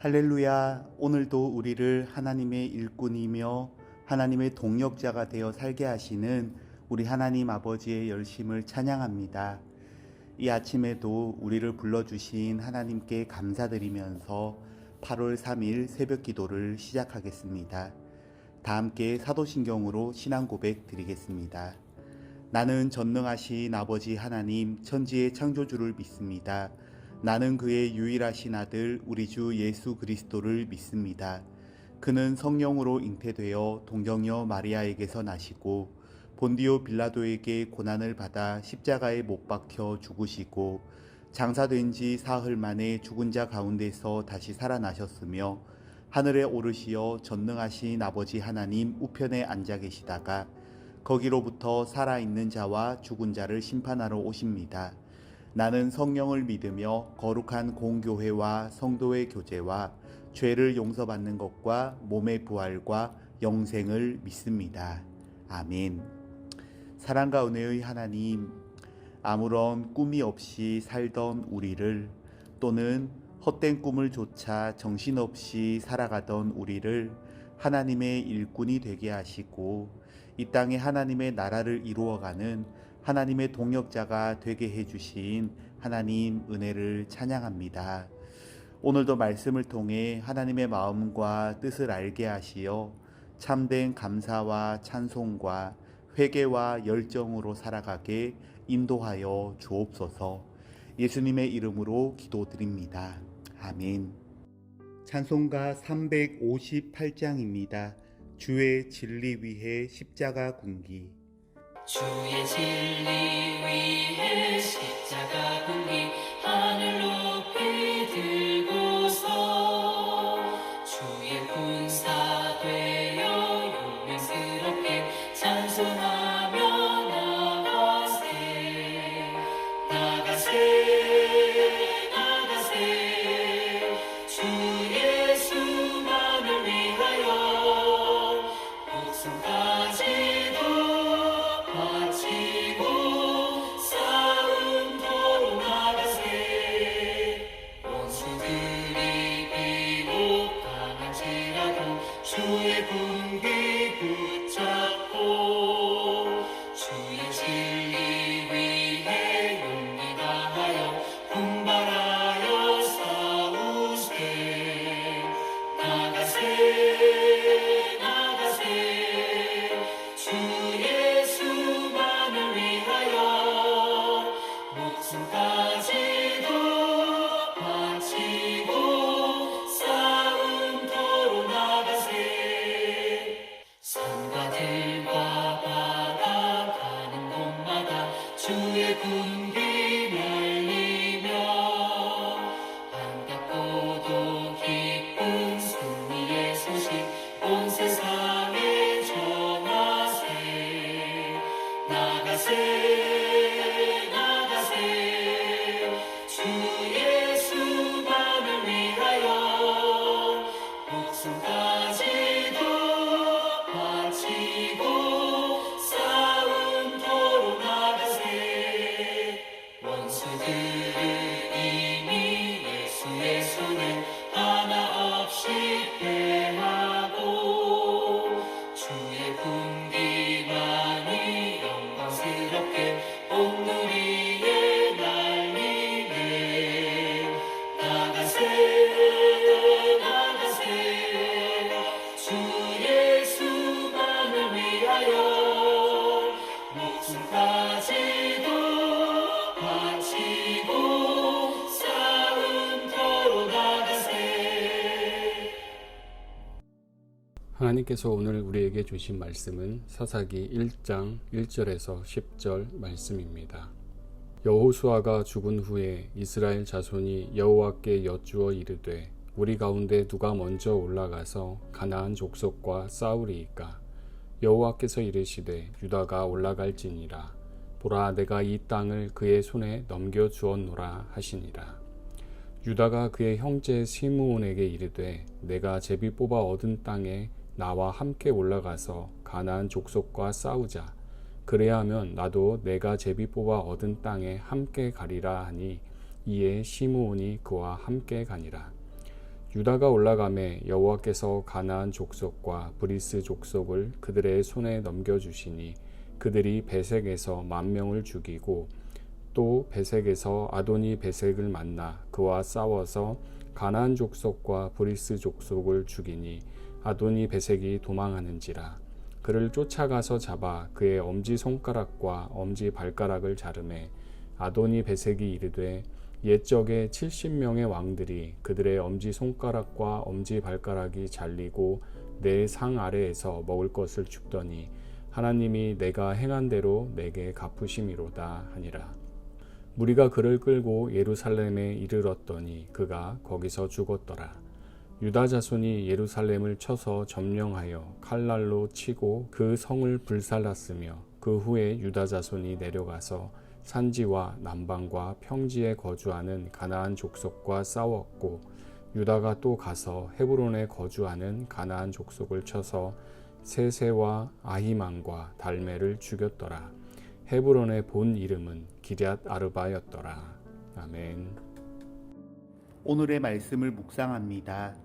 할렐루야. 오늘도 우리를 하나님의 일꾼이며 하나님의 동역자가 되어 살게 하시는 우리 하나님 아버지의 열심을 찬양합니다. 이 아침에도 우리를 불러주신 하나님께 감사드리면서 8월 3일 새벽 기도를 시작하겠습니다. 다 함께 사도신경으로 신앙 고백 드리겠습니다. 나는 전능하신 아버지 하나님 천지의 창조주를 믿습니다. 나는 그의 유일하신 아들 우리 주 예수 그리스도를 믿습니다. 그는 성령으로 잉태되어 동정녀 마리아에게서 나시고 본디오 빌라도에게 고난을 받아 십자가에 못 박혀 죽으시고 장사된 지 사흘 만에 죽은 자 가운데서 다시 살아나셨으며 하늘에 오르시어 전능하신 아버지 하나님 우편에 앉아 계시다가 거기로부터 살아있는 자와 죽은 자를 심판하러 오십니다. 나는 성령을 믿으며 거룩한 공교회와 성도의 교제와 죄를 용서받는 것과 몸의 부활과 영생을 믿습니다. 아멘. 사랑과 은혜의 하나님, 아무런 꿈이 없이 살던 우리를 또는 헛된 꿈을 쫓아 정신없이 살아가던 우리를 하나님의 일꾼이 되게 하시고 이 땅에 하나님의 나라를 이루어가는 하나님의 동역자가 되게 해주신 하나님 은혜를 찬양합니다. 오늘도 말씀을 통해 하나님의 마음과 뜻을 알게 하시어 참된 감사와 찬송과 회개와 열정으로 살아가게 인도하여 주옵소서. 예수님의 이름으로 기도드립니다. 아멘. 찬송가 358장입니다. 주의 진리 위해 십자가 군기. 주의 진리 위해 십자가 군기 하늘 높이 들고서 주의 군사 되어 용맹스럽게 찬송하며 나가세 나가세 나가세 주 예수만을 위하여 목숨까지도 바치고 싸움터로 나가세 원수들이 비록 강할지라도 주의 군기 붙잡고 주의 진리 위해 용기 다하여 분발하여 싸우세 나가세 나가세 주 예수만을 위하여 목숨까지도 바치고 싸움터로 나가세 산과 들과 바다 가는 곳마다 주의 군기 날리며 반갑고도 기쁜 승리의 소식 온 세상에 전하세 나가세 나가세 주 예수만을 위하여 목숨까지도 바치고 싸움터로 나가세 원수들은 이미 예수의 손을 하나 없이 패하고 주의 군기만이 영광스럽게 온누리에 날리네 나가세 나가세 주 예수만을 위하여 목숨까지도 바치고 싸움터로 나가세. 하나님께서 오늘 우리에게 주신 말씀은 사사기 1장 1절에서 10절 말씀입니다. 여호수아가 죽은 후에 이스라엘 자손이 여호와께 여쭈어 이르되 우리 가운데 누가 먼저 올라가서 가나안 족속과 싸우리이까. 여호와께서 이르시되 유다가 올라갈지니라. 보라 내가 이 땅을 그의 손에 넘겨주었노라 하시니라. 유다가 그의 형제 시므온에게 이르되 내가 제비 뽑아 얻은 땅에 나와 함께 올라가서 가나안 족속과 싸우자. 그래야 하면 나도 내가 제비 뽑아 얻은 땅에 함께 가리라 하니 이에 시므온이 그와 함께 가니라. 유다가 올라가매 여호와께서 가나안 족속과 브리스 족속을 그들의 손에 넘겨주시니 그들이 베색에서 10,000명을 죽이고 또 베색에서 아도니 베색을 만나 그와 싸워서 가나안 족속과 브리스 족속을 죽이니 아도니 베색이 도망하는지라. 그를 쫓아가서 잡아 그의 엄지손가락과 엄지발가락을 자르매 아도니 베색이 이르되 옛적에 70명의 왕들이 그들의 엄지손가락과 엄지발가락이 잘리고 내 상 아래에서 먹을 것을 줍더니 하나님이 내가 행한 대로 내게 갚으심이로다 하니라. 무리가 그를 끌고 예루살렘에 이르렀더니 그가 거기서 죽었더라. 유다 자손이 예루살렘을 쳐서 점령하여 칼날로 치고 그 성을 불살랐으며 그 후에 유다 자손이 내려가서 산지와 남방과 평지에 거주하는 가나안 족속과 싸웠고 유다가 또 가서 헤브론에 거주하는 가나안 족속을 쳐서 세세와 아히만과 달메를 죽였더라. 헤브론의 본 이름은 기럇 아르바였더라. 아멘. 오늘의 말씀을 묵상합니다.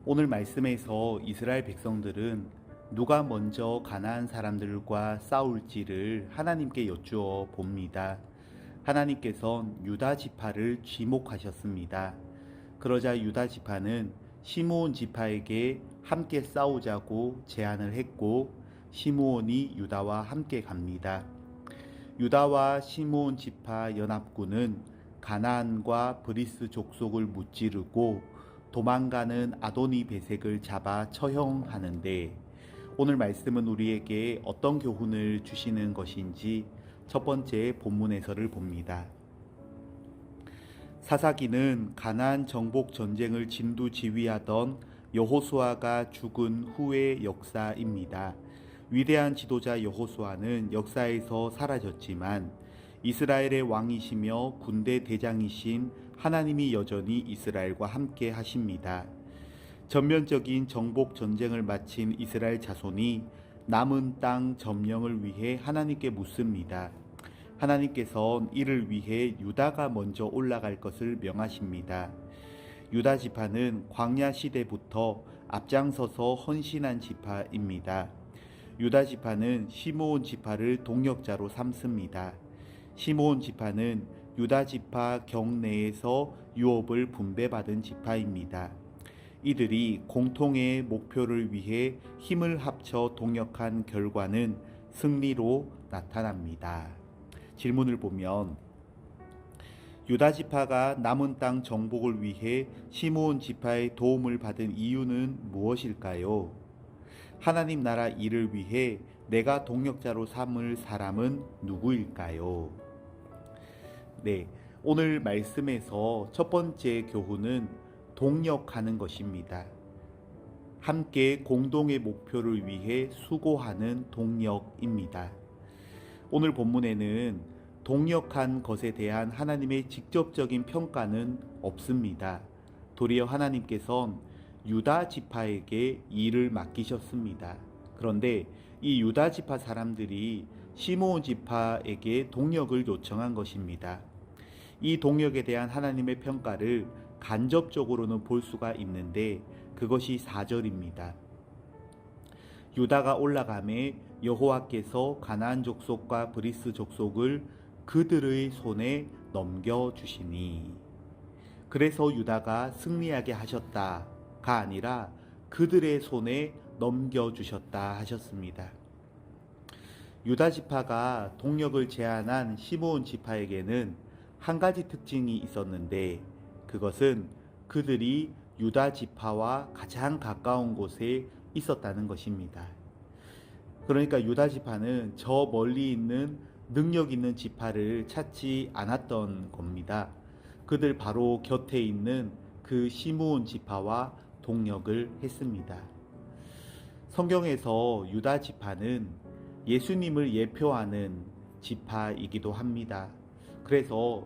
오늘 말씀에서 이스라엘 백성들은 누가 먼저 가나안 사람들과 싸울지를 하나님께 여쭈어 봅니다. 하나님께선 유다 지파를 지목하셨습니다. 그러자 유다 지파는 시므온 지파에게 함께 싸우자고 제안을 했고 시므온이 유다와 함께 갑니다. 유다와 시므온 지파 연합군은 가나안과 브리스 족속을 무찌르고 도망가는 아도니 베색을 잡아 처형하는데 오늘 말씀은 우리에게 어떤 교훈을 주시는 것인지 첫 번째 본문에서를 봅니다. 사사기는 가나안 정복 전쟁을 진두지휘하던 여호수아가 죽은 후의 역사입니다. 위대한 지도자 여호수아는 역사에서 사라졌지만 이스라엘의 왕이시며 군대 대장이신 하나님이 여전히 이스라엘과 함께 하십니다. 전면적인 정복 전쟁을 마친 이스라엘 자손이 남은 땅 점령을 위해 하나님께 묻습니다. 하나님께서 이를 위해 유다가 먼저 올라갈 것을 명하십니다. 유다 지파는 광야 시대부터 앞장서서 헌신한 지파입니다. 유다 지파는 시므온 지파를 동역자로 삼습니다. 시므온 지파는 유다 지파 경내에서 유업을 분배받은 지파입니다. 이들이 공통의 목표를 위해 힘을 합쳐 동역한 결과는 승리로 나타납니다. 질문을 보면 유다 지파가 남은 땅 정복을 위해 시므온 지파의 도움을 받은 이유는 무엇일까요? 하나님 나라 일을 위해 내가 동역자로 삼을 사람은 누구일까요? 네, 오늘 말씀에서 첫 번째 교훈은 동역하는 것입니다. 함께 공동의 목표를 위해 수고하는 동역입니다. 오늘 본문에는 동역한 것에 대한 하나님의 직접적인 평가는 없습니다. 도리어 하나님께서는 유다 지파에게 일을 맡기셨습니다. 그런데 이 유다 지파 사람들이 시므온 지파에게 동역을 요청한 것입니다. 이 동역에 대한 하나님의 평가를 간접적으로는 볼 수가 있는데 그것이 4절입니다. 유다가 올라가매 여호와께서 가나안 족속과 브리스 족속을 그들의 손에 넘겨주시니 그래서 유다가 승리하게 하셨다가 아니라 그들의 손에 넘겨주셨다 하셨습니다. 유다 지파가 동역을 제안한 시므온 지파에게는 한 가지 특징이 있었는데 그것은 그들이 유다 지파와 가장 가까운 곳에 있었다는 것입니다. 그러니까 유다 지파는 저 멀리 있는 능력 있는 지파를 찾지 않았던 겁니다. 그들 바로 곁에 있는 그 시므온 지파와 동역을 했습니다. 성경에서 유다 지파는 예수님을 예표하는 지파이기도 합니다. 그래서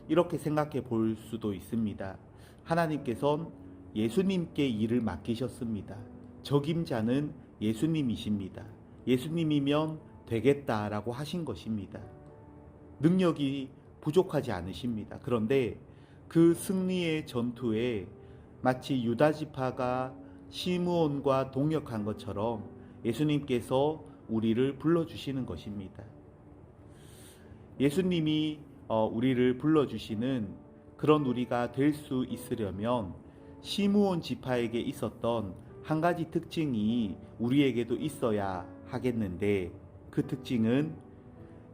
이렇게 생각해 볼 수도 있습니다. 하나님께서는 예수님께 일을 맡기셨습니다. 적임자는 예수님이십니다. 예수님이면 되겠다라고 하신 것입니다. 능력이 부족하지 않으십니다. 그런데 그 승리의 전투에 마치 유다 지파가 시므온과 동역한 것처럼 예수님께서 우리를 불러주시는 것입니다. 예수님이 우리를 불러주시는 그런 우리가 될 수 있으려면 시므온 지파에게 있었던 한 가지 특징이 우리에게도 있어야 하겠는데, 그 특징은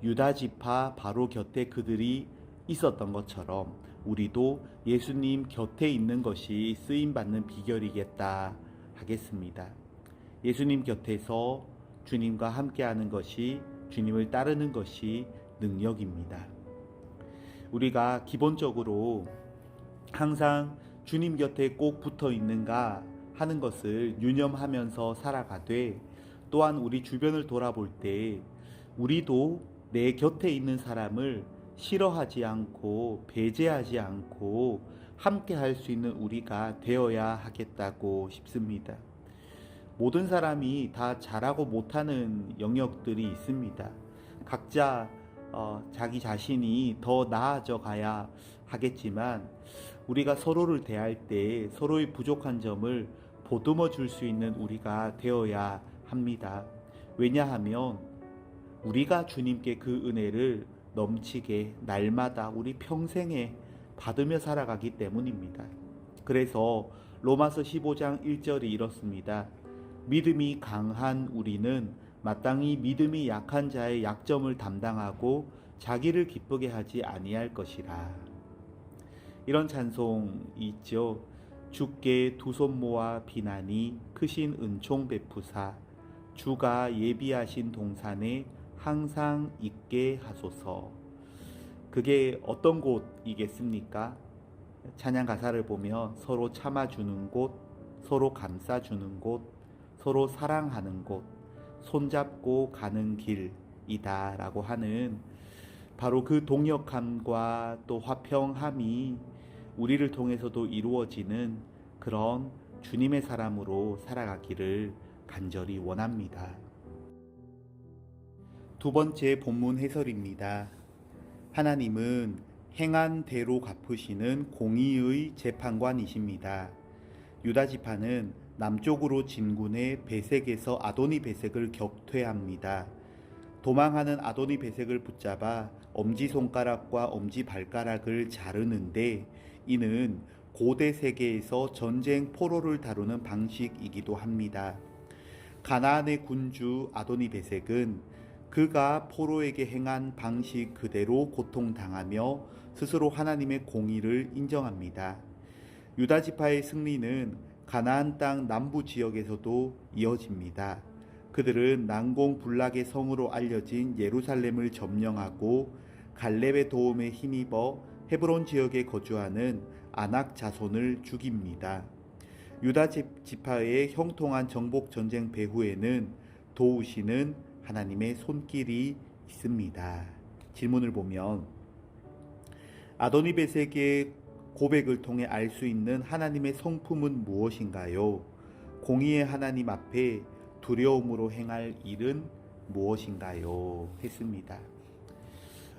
유다 지파 바로 곁에 그들이 있었던 것처럼 우리도 예수님 곁에 있는 것이 쓰임받는 비결이겠다 하겠습니다. 예수님 곁에서 주님과 함께하는 것이, 주님을 따르는 것이 능력입니다. 우리가 기본적으로 항상 주님 곁에 꼭 붙어 있는가 하는 것을 유념하면서 살아가되, 또한 우리 주변을 돌아볼 때 우리도 내 곁에 있는 사람을 싫어하지 않고 배제하지 않고 함께 할 수 있는 우리가 되어야 하겠다고 싶습니다. 모든 사람이 다 잘하고 못하는 영역들이 있습니다. 각자 자기 자신이 더 나아져 가야 하겠지만, 우리가 서로를 대할 때 서로의 부족한 점을 보듬어 줄 수 있는 우리가 되어야 합니다. 왜냐하면 우리가 주님께 그 은혜를 넘치게 날마다 우리 평생에 받으며 살아가기 때문입니다. 그래서 로마서 15장 1절이 이렇습니다. 믿음이 강한 우리는 마땅히 믿음이 약한 자의 약점을 담당하고 자기를 기쁘게 하지 아니할 것이라. 이런 찬송이 있죠. 주께 두 손 모아 비나니 크신 은총 베푸사 주가 예비하신 동산에 항상 있게 하소서. 그게 어떤 곳이겠습니까? 찬양 가사를 보면 서로 참아주는 곳, 서로 감싸주는 곳, 서로 사랑하는 곳, 손잡고 가는 길이다 라고 하는, 바로 그 동역함과 또 화평함이 우리를 통해서도 이루어지는 그런 주님의 사람으로 살아가기를 간절히 원합니다. 두 번째 본문 해설입니다. 하나님은 행한 대로 갚으시는 공의의 재판관이십니다. 유다 지파는 남쪽으로 진군해 베색에서 아도니 베색을 격퇴합니다. 도망하는 아도니 베색을 붙잡아 엄지손가락과 엄지발가락을 자르는데, 이는 고대 세계에서 전쟁 포로를 다루는 방식이기도 합니다. 가나안의 군주 아도니 베색은 그가 포로에게 행한 방식 그대로 고통당하며 스스로 하나님의 공의를 인정합니다. 유다 지파의 승리는 가나안 땅 남부 지역에서도 이어집니다. 그들은 난공불락의 성으로 알려진 예루살렘을 점령하고 갈렙의 도움에 힘입어 헤브론 지역에 거주하는 아낙 자손을 죽입니다. 유다 지파의 형통한 정복 전쟁 배후에는 도우시는 하나님의 손길이 있습니다. 질문을 보면 아도니베색의 고백을 통해 알 수 있는 하나님의 성품은 무엇인가요? 공의의 하나님 앞에 두려움으로 행할 일은 무엇인가요? 했습니다.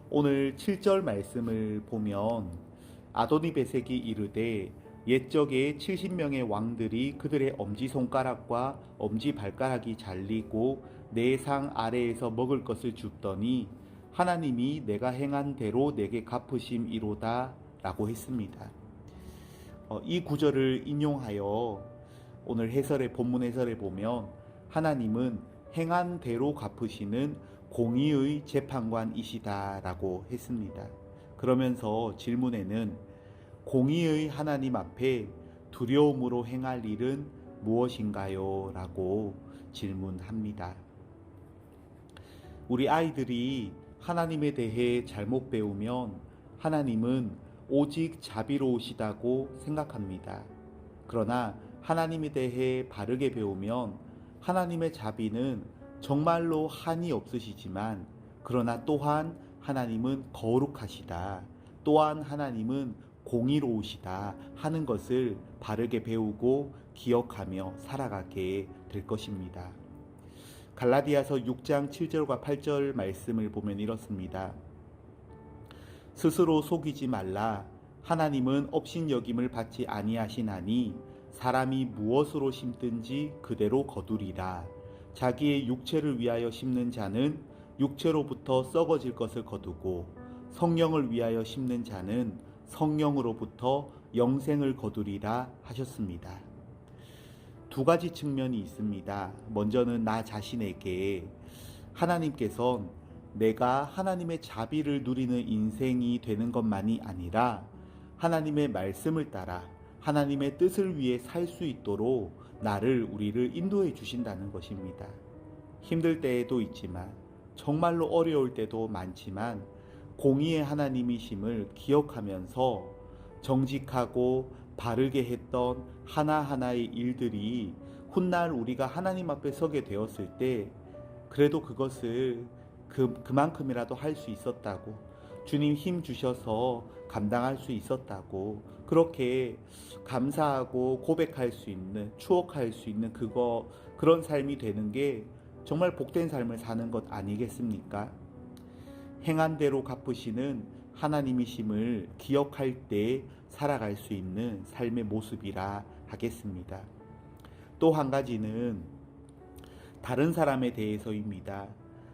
오늘 7절 말씀을 보면 아도니베색이 이르되 옛적에 70명의 왕들이 그들의 엄지손가락과 엄지발가락이 잘리고 내 상 아래에서 먹을 것을 줍더니 하나님이 내가 행한 대로 내게 갚으심이로다 라고 했습니다. 이 구절을 인용하여 오늘 본문 해설에 보면 하나님은 행한 대로 갚으시는 공의의 재판관이시다 라고 했습니다. 그러면서 질문에는 공의의 하나님 앞에 두려움으로 행할 일은 무엇인가요? 라고 질문합니다. 우리 아이들이 하나님에 대해 잘못 배우면 하나님은 오직 자비로우시다고 생각합니다. 그러나 하나님에 대해 바르게 배우면 하나님의 자비는 정말로 한이 없으시지만, 그러나 또한 하나님은 거룩하시다, 또한 하나님은 공의로우시다 하는 것을 바르게 배우고 기억하며 살아가게 될 것입니다. 갈라디아서 6장 7절과 8절 말씀을 보면 이렇습니다. 스스로 속이지 말라. 하나님은 업신여김을 받지 아니하시나니 사람이 무엇으로 심든지 그대로 거두리라. 자기의 육체를 위하여 심는 자는 육체로부터 썩어질 것을 거두고 성령을 위하여 심는 자는 성령으로부터 영생을 거두리라 하셨습니다. 두 가지 측면이 있습니다. 먼저는 나 자신에게 하나님께서 내가 하나님의 자비를 누리는 인생이 되는 것만이 아니라 하나님의 말씀을 따라 하나님의 뜻을 위해 살 수 있도록 우리를 인도해 주신다는 것입니다. 힘들 때에도 있지만 정말로 어려울 때도 많지만 공의의 하나님이심을 기억하면서 정직하고 바르게 했던 하나하나의 일들이 훗날 우리가 하나님 앞에 서게 되었을 때 그래도 그것을 그만큼이라도 할 수 있었다고, 주님 힘 주셔서 감당할 수 있었다고, 그렇게 감사하고 고백할 수 있는, 추억할 수 있는 그런 삶이 되는 게 정말 복된 삶을 사는 것 아니겠습니까? 행한 대로 갚으시는 하나님이심을 기억할 때 살아갈 수 있는 삶의 모습이라 하겠습니다. 또 한 가지는 다른 사람에 대해서입니다.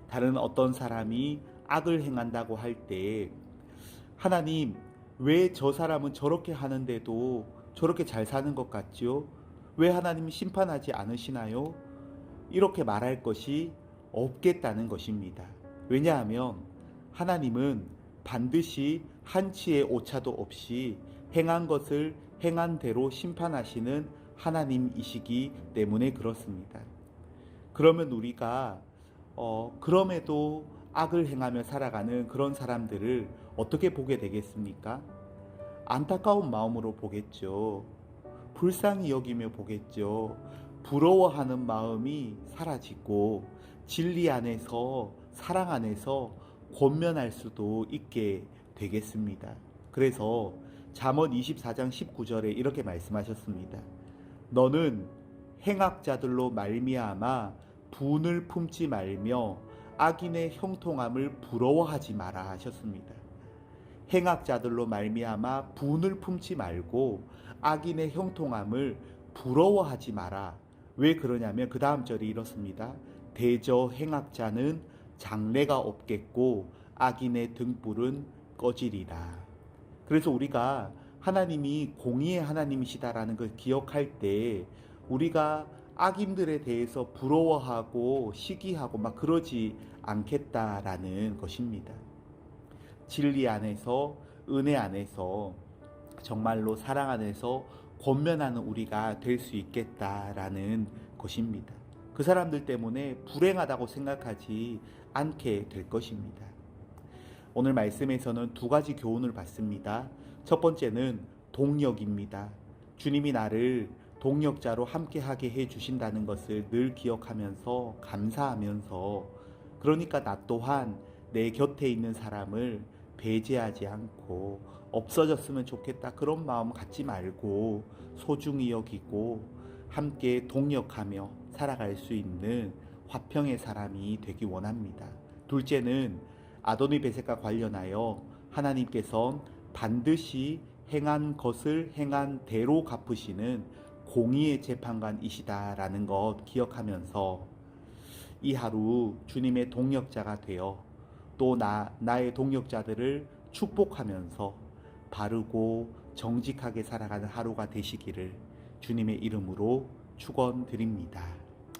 다른 어떤 사람이 악을 행한다고 할 때 하나님, 왜 저 사람은 저렇게 하는데도 저렇게 잘 사는 것 같지요? 왜 하나님 심판하지 않으시나요? 이렇게 말할 것이 없겠다는 것입니다. 왜냐하면 하나님은 반드시 한치의 오차도 없이 행한 것을 행한 대로 심판하시는 하나님이시기 때문에 그렇습니다. 그러면 우리가 그럼에도 악을 행하며 살아가는 그런 사람들을 어떻게 보게 되겠습니까? 안타까운 마음으로 보겠죠. 불쌍히 여기며 보겠죠. 부러워하는 마음이 사라지고 진리 안에서, 사랑 안에서 권면할 수도 있게 되겠습니다. 그래서 잠언 24장 19절에 이렇게 말씀하셨습니다. 너는 행악자들로 말미암아 분을 품지 말며 악인의 형통함을 부러워하지 마라 하셨습니다. 행악자들로 말미암아 분을 품지 말고 악인의 형통함을 부러워하지 마라. 왜 그러냐면 그 다음 절이 이렇습니다. 대저 행악자는 장래가 없겠고 악인의 등불은 꺼지리라. 그래서 우리가 하나님이 공의의 하나님이시다라는 걸 기억할 때 우리가 악인들에 대해서 부러워하고 시기하고 막 그러지 않겠다라는 것입니다. 진리 안에서, 은혜 안에서, 정말로 사랑 안에서 권면하는 우리가 될 수 있겠다라는 것입니다. 그 사람들 때문에 불행하다고 생각하지 않게 될 것입니다. 오늘 말씀에서는 두 가지 교훈을 받습니다. 첫 번째는 동력입니다. 주님이 나를 동력자로 함께하게 해주신다는 것을 늘 기억하면서 감사하면서, 그러니까 나 또한 내 곁에 있는 사람을 배제하지 않고 없어졌으면 좋겠다 그런 마음 갖지 말고 소중히 여기고 함께 동력하며 살아갈 수 있는 화평의 사람이 되기 원합니다. 둘째는 아도니 베셋과 관련하여 하나님께서는 반드시 행한 것을 행한 대로 갚으시는 공의의 재판관이시다라는 것 기억하면서 이 하루 주님의 동력자가 되어 또 나의 동력자들을 축복하면서 바르고 정직하게 살아가는 하루가 되시기를 주님의 이름으로 축원드립니다.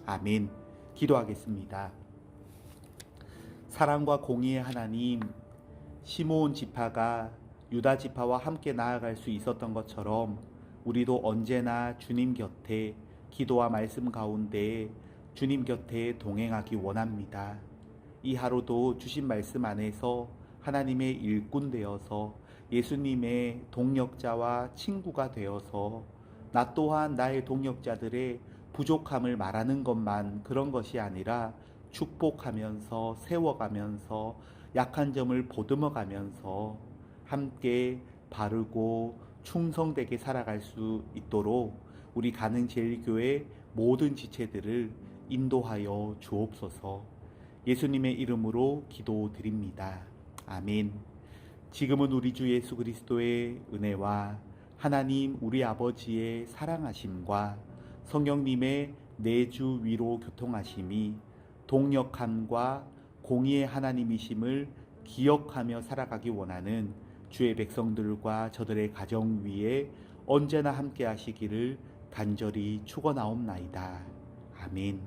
아멘. 기도하겠습니다. 사랑과 공의의 하나님, 시므온 지파가 유다 지파와 함께 나아갈 수 있었던 것처럼 우리도 언제나 주님 곁에 기도와 말씀 가운데 주님 곁에 동행하기 원합니다. 이 하루도 주신 말씀 안에서 하나님의 일꾼 되어서 예수님의 동력자와 친구가 되어서 나 또한 나의 동력자들의 부족함을 말하는 것만 그런 것이 아니라 축복하면서 세워가면서 약한 점을 보듬어가면서 함께 바르고 충성되게 살아갈 수 있도록 우리 가능제일교회 모든 지체들을 인도하여 주옵소서. 예수님의 이름으로 기도드립니다. 아멘. 지금은 우리 주 예수 그리스도의 은혜와 하나님 우리 아버지의 사랑하심과 성령님의 내주 위로 교통하심이 동역함과 공의의 하나님이심을 기억하며 살아가기 원하는 주의 백성들과 저들의 가정 위에 언제나 함께 하시기를 간절히 축원하옵나이다. 아멘.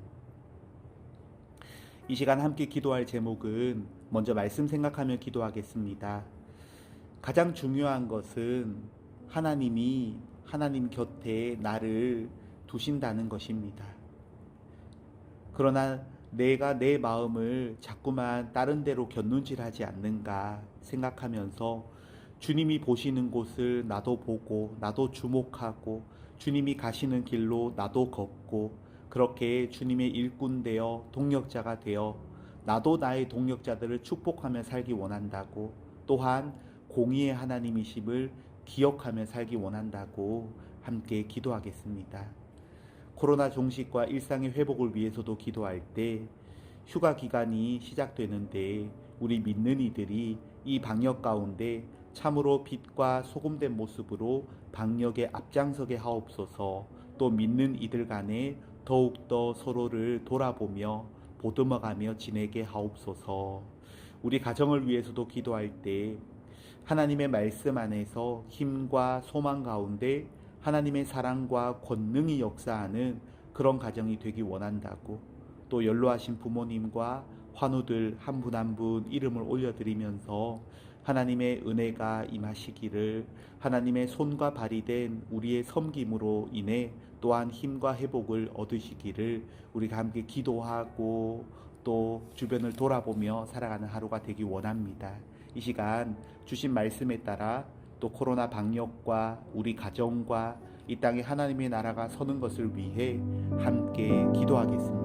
이 시간 함께 기도할 제목은 먼저 말씀 생각하며 기도하겠습니다. 가장 중요한 것은 하나님이 하나님 곁에 나를 두신다는 것입니다. 그러나 내가 내 마음을 자꾸만 다른 데로 곁눈질하지 않는가 생각하면서 주님이 보시는 곳을 나도 보고 나도 주목하고 주님이 가시는 길로 나도 걷고 그렇게 주님의 일꾼 되어 동역자가 되어 나도 나의 동역자들을 축복하며 살기 원한다고, 또한 공의의 하나님이심을 기억하며 살기 원한다고 함께 기도하겠습니다. 코로나 종식과 일상의 회복을 위해서도 기도할 때 휴가 기간이 시작되는데 우리 믿는 이들이 이 방역 가운데 참으로 빛과 소금된 모습으로 방역에 앞장서게 하옵소서. 또 믿는 이들 간에 더욱더 서로를 돌아보며 보듬어가며 지내게 하옵소서. 우리 가정을 위해서도 기도할 때 하나님의 말씀 안에서 힘과 소망 가운데 하나님의 사랑과 권능이 역사하는 그런 가정이 되기 원한다고, 또 연로하신 부모님과 환우들 한 분 한 분 이름을 올려드리면서 하나님의 은혜가 임하시기를, 하나님의 손과 발이 된 우리의 섬김으로 인해 또한 힘과 회복을 얻으시기를 우리가 함께 기도하고 또 주변을 돌아보며 살아가는 하루가 되기 원합니다. 이 시간 주신 말씀에 따라 또 코로나 방역과 우리 가정과 이 땅에 하나님의 나라가 서는 것을 위해 함께 기도하겠습니다.